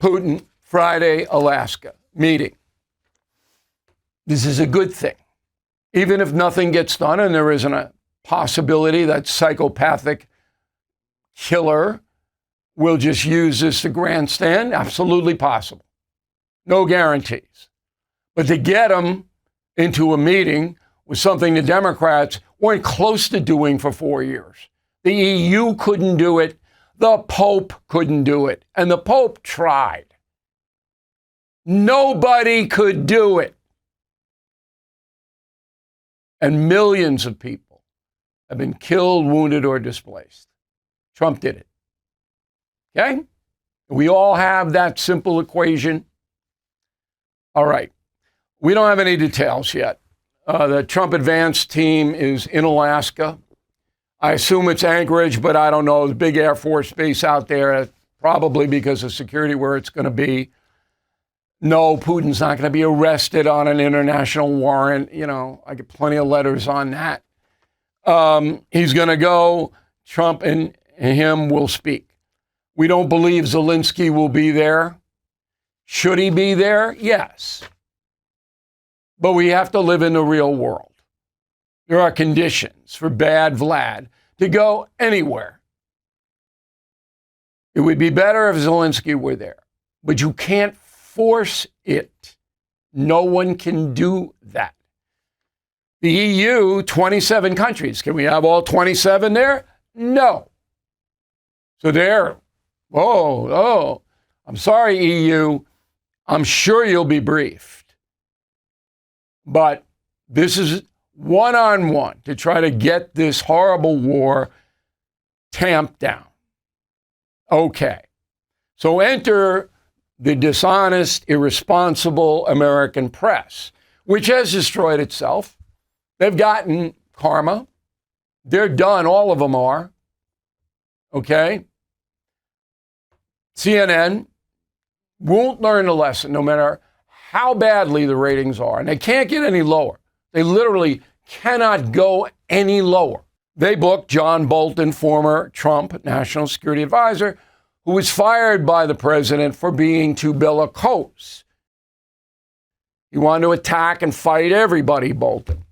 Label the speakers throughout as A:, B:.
A: Putin, Friday, Alaska, meeting. This is a good thing. Even if nothing gets done and there isn't a possibility that psychopathic killer will just use this to grandstand, absolutely possible. No guarantees. But to get him into a meeting was something the Democrats weren't close to doing for 4 years. The EU couldn't do it. The Pope couldn't do it. And the Pope tried. Nobody could do it. And millions of people have been killed, wounded, or displaced. Trump did it. Okay? We all have that simple equation. All right. We don't have any details yet. The Trump advance team is in Alaska. I assume it's Anchorage, but I don't know. There's a big Air Force base out there, probably because of security where it's going to be. No, Putin's not going to be arrested on an international warrant. You know, I get plenty of letters on that. He's going to go. Trump and him will speak. We don't believe Zelensky will be there. Should he be there? Yes. But we have to live in the real world. There are conditions for bad Vlad to go anywhere. It would be better if Zelensky were there, but you can't force it. No one can do that. The EU, 27 countries. Can we have all 27 there? No. So there, I'm sorry, EU. I'm sure you'll be briefed. But this is one-on-one to try to get this horrible war tamped down. Okay. So enter the dishonest, irresponsible American press, which has destroyed itself. They've gotten karma. They're done. All of them are. Okay? CNN won't learn a lesson no matter how badly the ratings are. And they can't get any lower. They literally cannot go any lower. They booked John Bolton, former Trump national security advisor, who was fired by the president for being too bellicose. He wanted to attack and fight everybody, Bolton.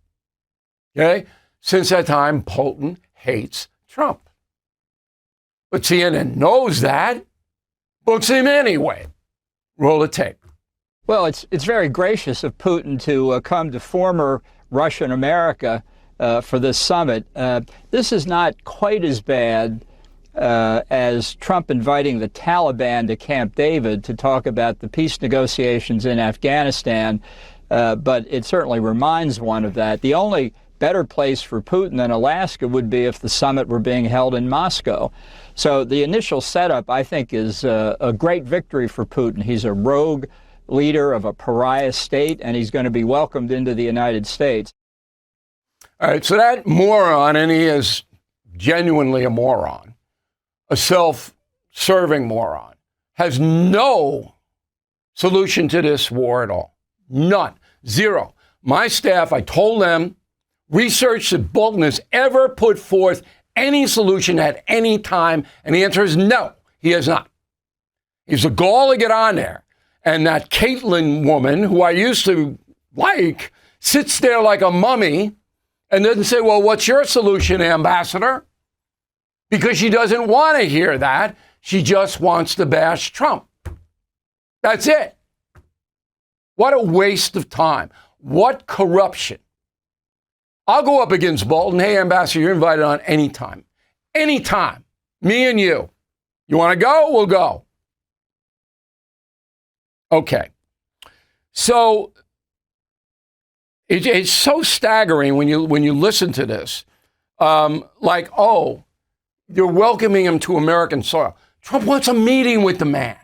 A: Okay? Since that time, Bolton hates Trump. But CNN knows that, books him anyway. Roll the tape.
B: Well, it's very gracious of Putin to come to former Russian America for this summit. This is not quite as bad as Trump inviting the Taliban to Camp David to talk about the peace negotiations in Afghanistan, but it certainly reminds one of that. The only better place for Putin than Alaska would be if the summit were being held in Moscow. So the initial setup, I think, is a great victory for Putin. He's a rogue leader of a pariah state, and he's going to be welcomed into the United States.
A: All right, so that moron, and he is genuinely a moron, a self-serving moron, has no solution to this war at all. None. Zero. My staff, I told them, research that Bolton has ever put forth any solution at any time, and the answer is no, he has not. He's a gall to get on there. And that Caitlin woman, who I used to like, sits there like a mummy and doesn't say, well, what's your solution, Ambassador? Because she doesn't want to hear that. She just wants to bash Trump. That's it. What a waste of time. What corruption. I'll go up against Bolton. Hey, Ambassador, you're invited on anytime. Anytime. Me and you. You want to go? We'll go. Okay. So it's so staggering when you listen to this. Like, oh, you're welcoming him to American soil. Trump wants a meeting with the man.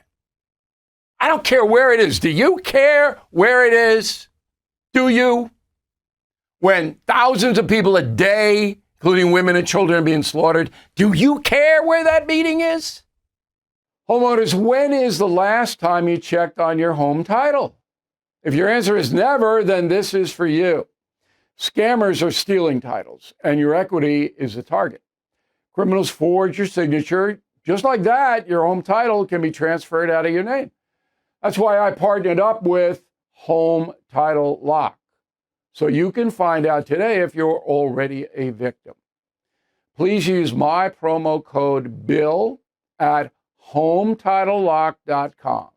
A: I don't care where it is. Do you care where it is? Do you? When thousands of people a day, including women and children, are being slaughtered, do you care where that meeting is? Homeowners, when is the last time you checked on your home title? If your answer is never, then this is for you. Scammers are stealing titles, and your equity is a target. Criminals forge your signature. Just like that, your home title can be transferred out of your name. That's why I partnered up with Home Title Lock. So you can find out today if you're already a victim. Please use my promo code BILL at HometitleLock.com,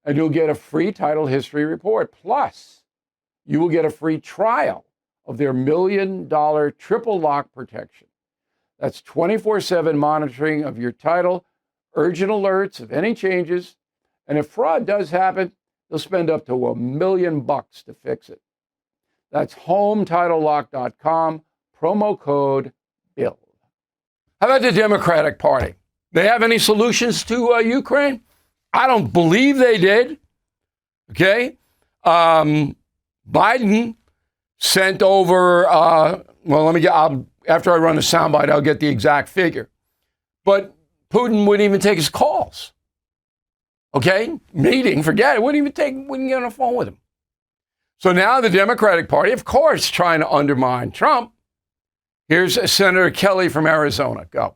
A: and you'll get a free title history report. Plus, you will get a free trial of their $1 million triple lock protection. That's 24/7 monitoring of your title, urgent alerts of any changes, and if fraud does happen, they'll spend up to $1 million to fix it. That's HometitleLock.com, promo code BILL. How about the Democratic Party? They have any solutions to Ukraine? I don't believe they did. Okay? Biden sent over, after I run the soundbite, I'll get the exact figure. But Putin wouldn't even take his calls. Okay? Meeting, forget it. Wouldn't get on the phone with him. So now the Democratic Party, of course, trying to undermine Trump. Here's Senator Kelly from Arizona. Go.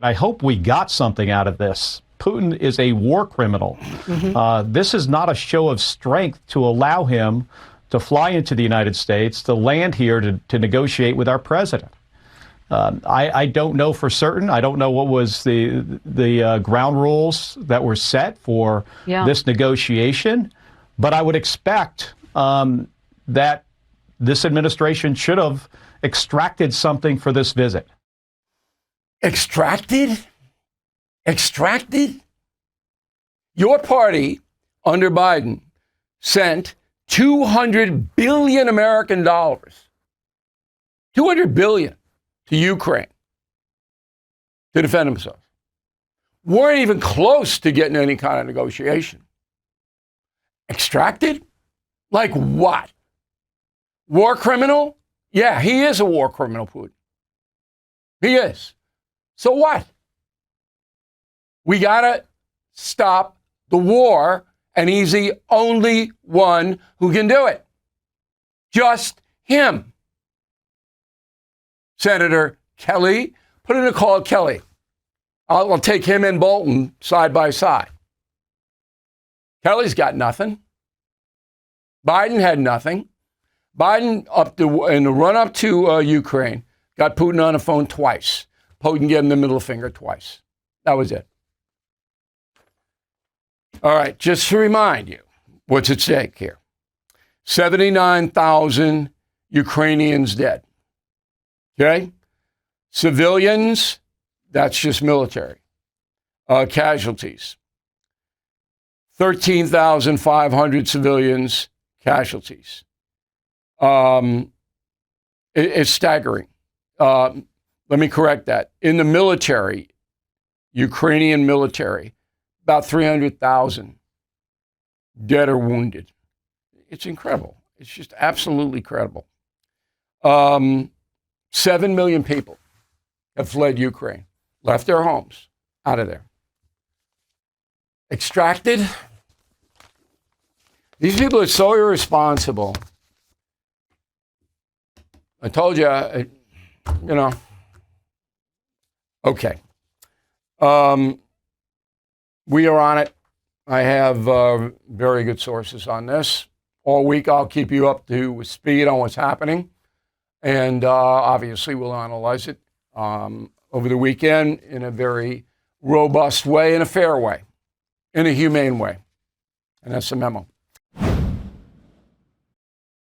C: I hope we got something out of this. Putin is a war criminal. This is not a show of strength to allow him to fly into the United States, to land here to negotiate with our president. I don't know for certain. I don't know what was the ground rules that were set for this negotiation, but I would expect that this administration should have extracted something for this visit.
A: Extracted? Extracted? Your party, under Biden, sent $200 billion American dollars, $200 billion to Ukraine to defend themselves. Weren't even close to getting any kind of negotiation. Extracted? Like what? War criminal? Yeah, he is a war criminal, Putin. He is. So what? We got to stop the war, and he's the only one who can do it. Just him. Senator Kelly, put in a call Kelly. I'll take him and Bolton side by side. Kelly's got nothing. Biden had nothing. Biden, in the run-up to Ukraine, got Putin on the phone twice. Putin gave him the middle finger twice. That was it. All right, just to remind you, what's at stake here? 79,000 Ukrainians dead. Okay? Civilians, that's just military. Casualties. 13,500 civilians, casualties. It's staggering. Let me correct that. In the military, Ukrainian military, about 300,000 dead or wounded. It's incredible. It's just absolutely incredible. 7 million people have fled Ukraine, left their homes, out of there. Extracted. These people are so irresponsible. I told you, Okay. We are on it. I have very good sources on this. All week I'll keep you up to speed on what's happening. And obviously we'll analyze it over the weekend in a very robust way, in a fair way, in a humane way. And that's the memo.